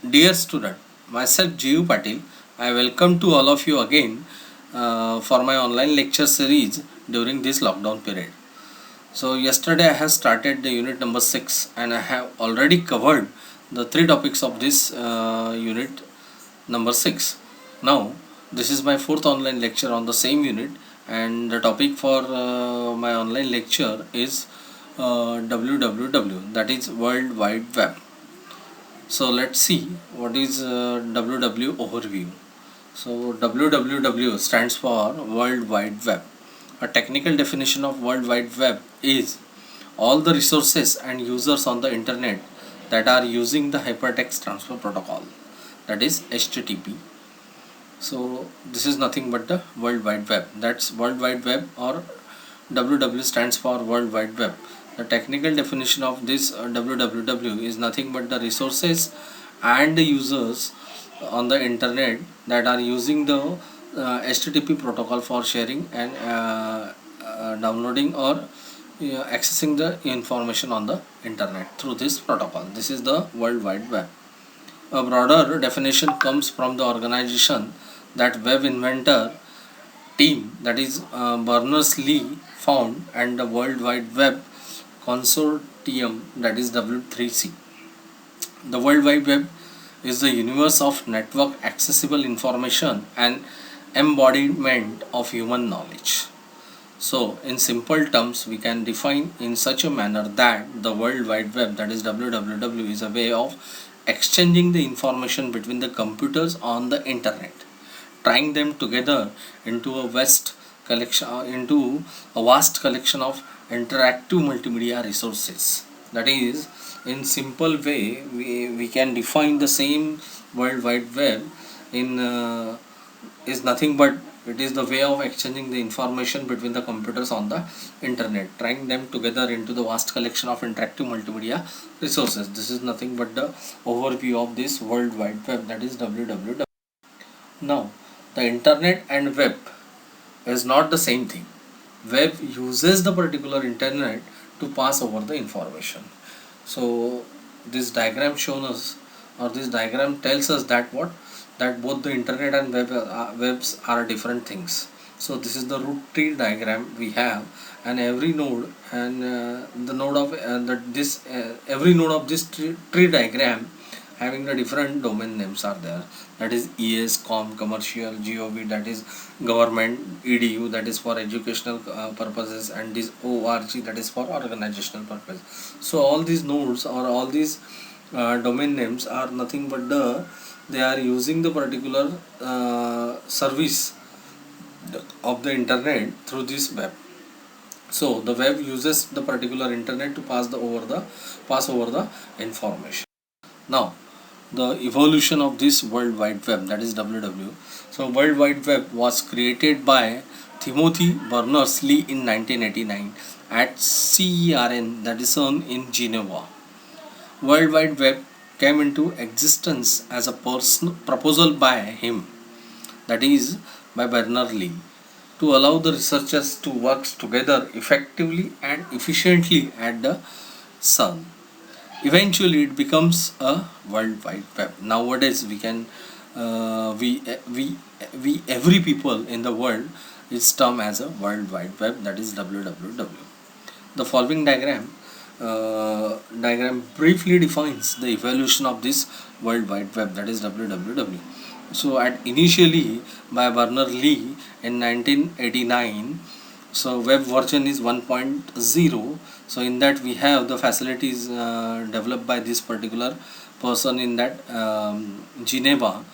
Dear student, myself G.U. Patil, I welcome to all of you again for my online lecture series during this lockdown period. So yesterday I have started the unit number 6 and I have already covered the three topics of this unit number 6. Now this is my fourth online lecture on the same unit, and the topic for my online lecture is WWW, that is World Wide Web. So let's see what is WW overview. So WWW stands for World Wide Web. A technical definition of World Wide Web is all the resources and users on the internet that are using the hypertext transfer protocol, that is HTTP. So this is nothing but the World Wide Web. That's World Wide Web, or WW stands for World Wide Web. The technical definition of this WWW is nothing but the resources and the users on the internet that are using the HTTP protocol for sharing and downloading or accessing the information on the internet through this protocol. This is the World Wide Web. A broader definition comes from the organization that web inventor team, that is Berners-Lee found, and the World Wide Web Consortium, that is W3C. The World Wide Web is the universe of network accessible information and embodiment of human knowledge. So, in simple terms, we can define in such a manner that the World Wide Web, that is WWW, is a way of exchanging the information between the computers on the internet, tying them together into a vast collection of interactive multimedia resources. That is, in simple way, we can define the same World Wide Web in is nothing but it is the way of exchanging the information between the computers on the internet, trying them together into the vast collection of interactive multimedia resources. This is nothing but the overview of this World Wide Web, that is WWW. Now, the internet and web is not the same thing. Web uses the particular internet to pass over the information. So this diagram shown us, or this diagram tells us that what, that both the internet and webs are different things. So this is the root tree diagram we have, and every node and the node of every node of this tree diagram having the different domain names are there. That is ES, Com, commercial, GOV, that is government, EDU, that is for educational purposes, and this ORG, that is for organizational purpose. So all these nodes or all these domain names are nothing but they are using the particular service of the internet through this web. So the web uses the particular internet to pass over the information. Now, the evolution of this World Wide Web, that is WW. So World Wide Web was created by Timothy Berners-Lee in 1989 at CERN, that is CERN in Geneva. World Wide Web came into existence as a proposal by him, that is by Berners-Lee, to allow the researchers to work together effectively and efficiently at the CERN. Eventually it becomes a World Wide Web. Nowadays we can we every people in the world is termed as a World Wide Web, that is WWW. The following diagram briefly defines the evolution of this World Wide Web, that is WWW. So at initially by Berners-Lee in 1989, so web version is 1.0. So in that we have the facilities developed by this particular person in that Geneva.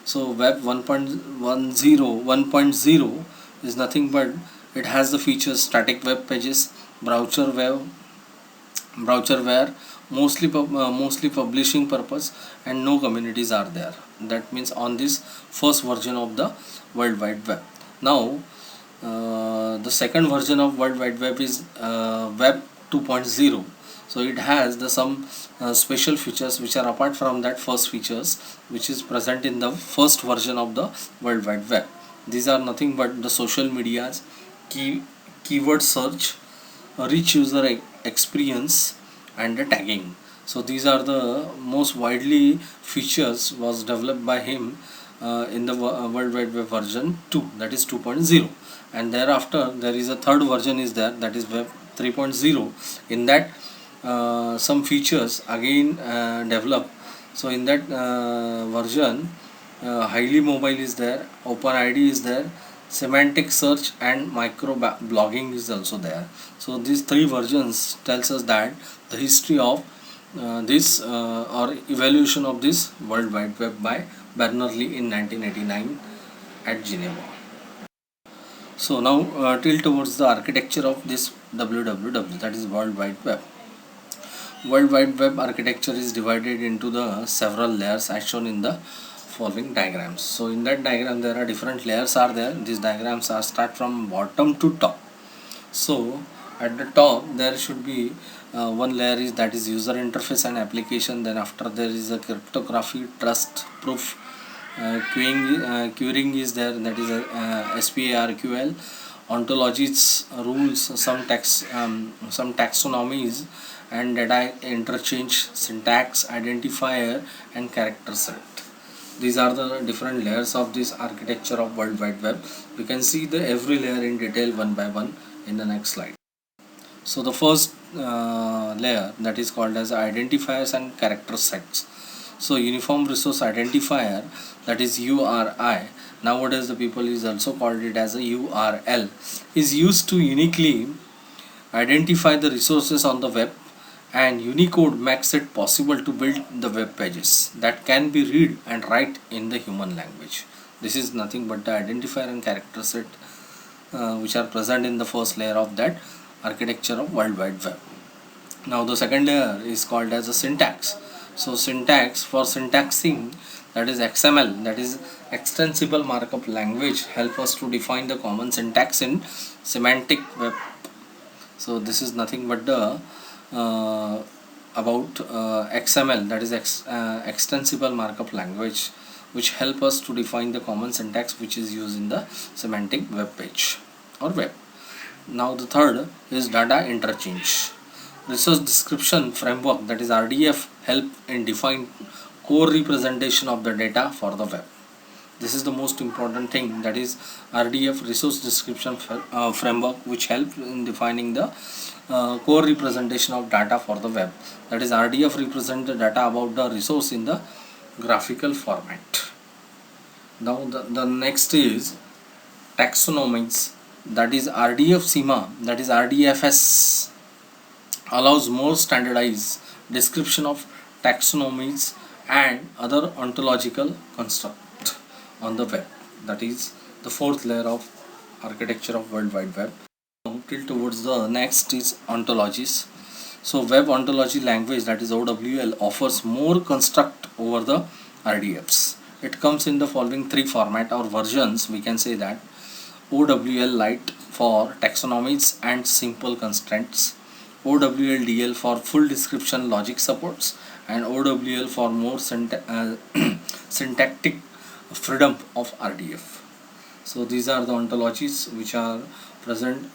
So web 1.0 is nothing but it has the features static web pages, browser where mostly publishing purpose, and no communities are there. That means on this first version of the World Wide Web. Now the second version of World Wide Web is Web 2.0. So it has some special features which are apart from that first features which is present in the first version of the World Wide Web. These are nothing but the social medias, keyword search, a rich user experience, and the tagging. So these are the most widely features was developed by him in the World Wide Web version 2, that is 2.0, and thereafter there is a third version is there, that is Web 3.0. In that some features again developed. So in that version, highly mobile is there, OpenID is there, semantic search and micro blogging is also there. So these three versions tells us that the history of this or evolution of this World Wide Web by Berners-Lee in 1989 at Geneva. So now tilt towards the architecture of this WWW, that is World Wide Web. World Wide Web architecture is divided into the several layers as shown in the following diagrams. So in that diagram there are different layers are there. These diagrams are start from bottom to top. So at the top there should be one layer is that is user interface and application. Then after there is a cryptography, trust, proof, queuing is there, that is SPARQL, ontologies, rules, some taxonomies and data interchange, syntax, identifier and character set. These are the different layers of this architecture of World Wide Web. We can see the every layer in detail one by one in the next slide. So the first layer, that is called as identifiers and character sets. So uniform resource identifier, that is URI, nowadays the people is also called it as a URL, is used to uniquely identify the resources on the web, and Unicode makes it possible to build the web pages that can be read and write in the human language. This is nothing but the identifier and character set which are present in the first layer of that architecture of World Wide Web. Now the second layer is called as a syntax. So syntax, for syntaxing, that is XML, that is extensible markup language, help us to define the common syntax in semantic web. So this is nothing but the about XML, that is extensible markup language, which help us to define the common syntax which is used in the semantic web page or web. Now the third is data interchange. Resource description framework, that is RDF, help in define core representation of the data for the web. This is the most important thing, that is RDF, resource description framework, which help in defining the core representation of data for the web. That is RDF represent the data about the resource in the graphical format. Now the next is taxonomies, that is RDF SEMA, that is RDFS, allows more standardized description of taxonomies and other ontological construct on the web. That is the fourth layer of architecture of World Wide Web. Now till towards the next is ontologies. So web ontology language, that is OWL, offers more construct over the RDFs. It comes in the following three format or versions. We can say that OWL Lite for taxonomies and simple constraints, OWL-DL for full description logic supports, and OWL for more syntactic freedom of RDF. So these are the ontologies which are present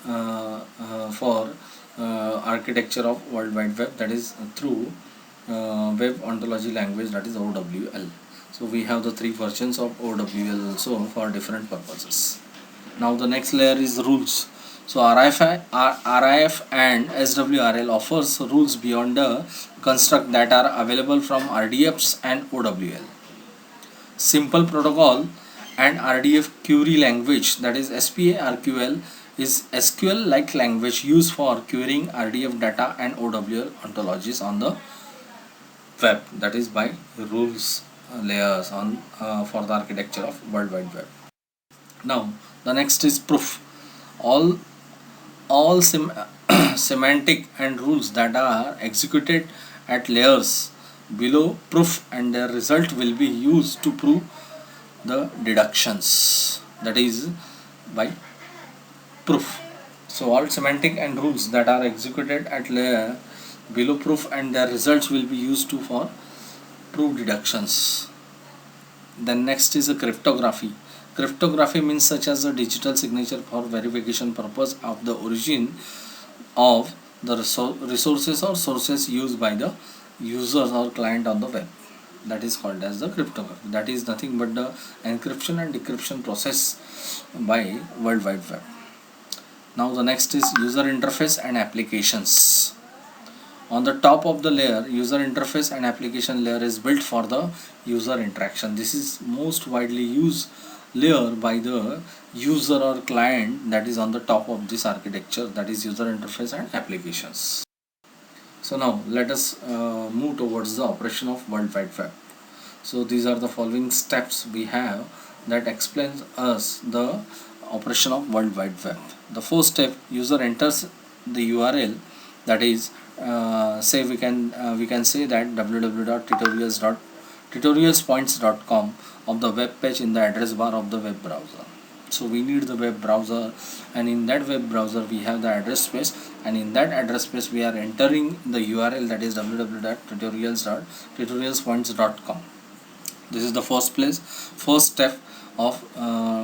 for architecture of World Wide Web, that is through web ontology language, that is OWL. So we have the three versions of OWL also for different purposes. Now the next layer is rules. So RIF and SWRL offers rules beyond the construct that are available from RDFs and OWL. Simple protocol and RDF query language, that is SPARQL, is SQL like language used for querying RDF data and OWL ontologies on the web, that is by rules layers on for the architecture of World Wide Web. Now the next is proof. All semantic and rules that are executed at layers below proof and their result will be used to prove the deductions, that is by proof. So all semantic and rules that are executed at layer below proof and their results will be used to for prove deductions. Then next is a cryptography. Cryptography means such as a digital signature for verification purpose of the origin of the resources or sources used by the users or client on the web. That is called as the cryptography. That is nothing but the encryption and decryption process by World Wide Web. Now the next is user interface and applications. On the top of the layer, user interface and application layer is built for the user interaction. This is most widely used layer by the user or client that is on the top of this architecture, that is user interface and applications. So now let us move towards the operation of World Wide Web. So these are the following steps we have that explains us the operation of World Wide Web. The first step, user enters the URL, that is say we can say that www.tutorialspoints.com of the web page in the address bar of the web browser. So we need the web browser, and in that web browser we have the address space, and in that address space we are entering the URL, that is www.tutorialspoints.com. This is the first step of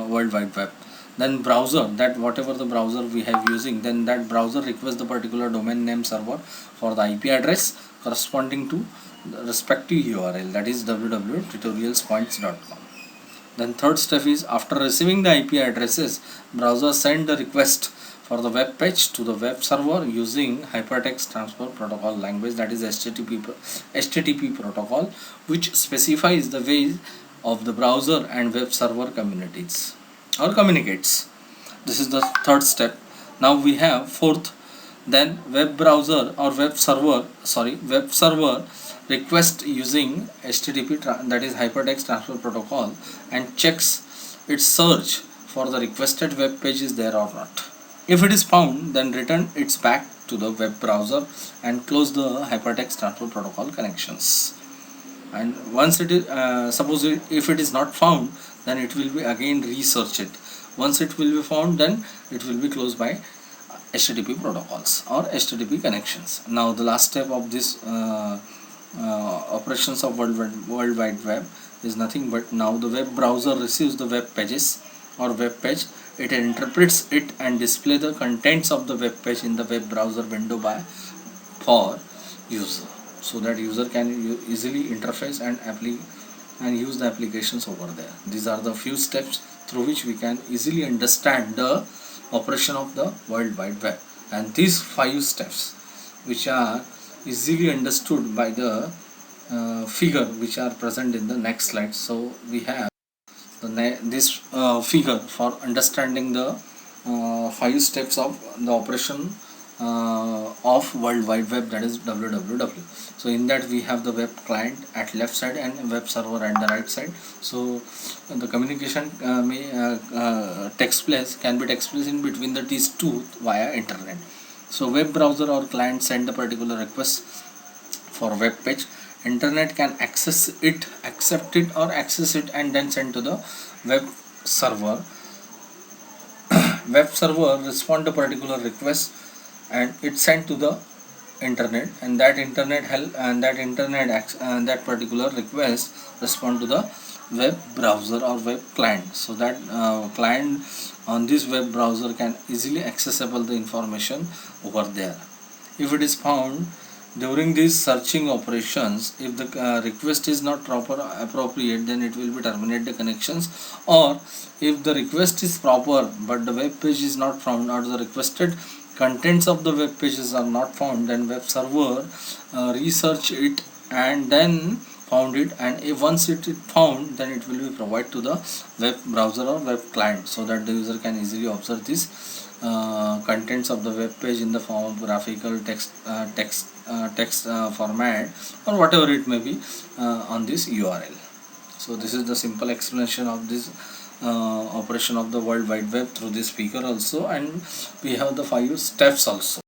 World Wide Web. Then browser, that whatever the browser we have using, then that browser requests the particular domain name server for the IP address corresponding to the respective URL, that is www.tutorialspoints.com. Then third step is, after receiving the IP addresses, browser send the request for the web page to the web server using Hypertext Transfer Protocol language, that is HTTP protocol, which specifies the way of the browser and web server communicates. This is the third step. Now we have fourth, then web browser or web server request using HTTP, that is Hypertext Transfer Protocol, and checks its search for the requested web page is there or not. If it is found, then return its back to the web browser and close the Hypertext Transfer Protocol connections. And once it is suppose if it is not found, then it will be again research it. Once it will be found, then it will be closed by HTTP protocols or HTTP connections. Now the last step of this operations of World Wide Web is nothing but, now the web browser receives the web pages or web page, it interprets it and display the contents of the web page in the web browser window for user, so that user can easily interface and use the applications over there. These are the few steps through which we can easily understand the operation of the World Wide Web, and these 5 steps which are easily understood by the figure which are present in the next slide. So we have this figure for understanding the 5 steps of the operation of World Wide Web, that is www. So in that we have the web client at left side and web server at the right side. So the communication can be takes place in between these two via internet. So web browser or client send the particular request for web page. Internet can access it, accept it or access it, and then send to the web server. Web server respond to particular request and it's sent to the internet, and that particular request respond to the web browser or web client. So that client on this web browser can easily accessible the information over there. If it is found during these searching operations, if the request is not appropriate, then it will be terminate the connections. Or if the request is proper but the web page is not found, or the requested contents of the web pages are not found, then web server research it and then found it, and if once it is found, then it will be provided to the web browser or web client, so that the user can easily observe this contents of the web page in the form of graphical text format or whatever it may be on this URL. So this is the simple explanation of this operation of the World Wide Web through this figure also, and we have the 5 steps also.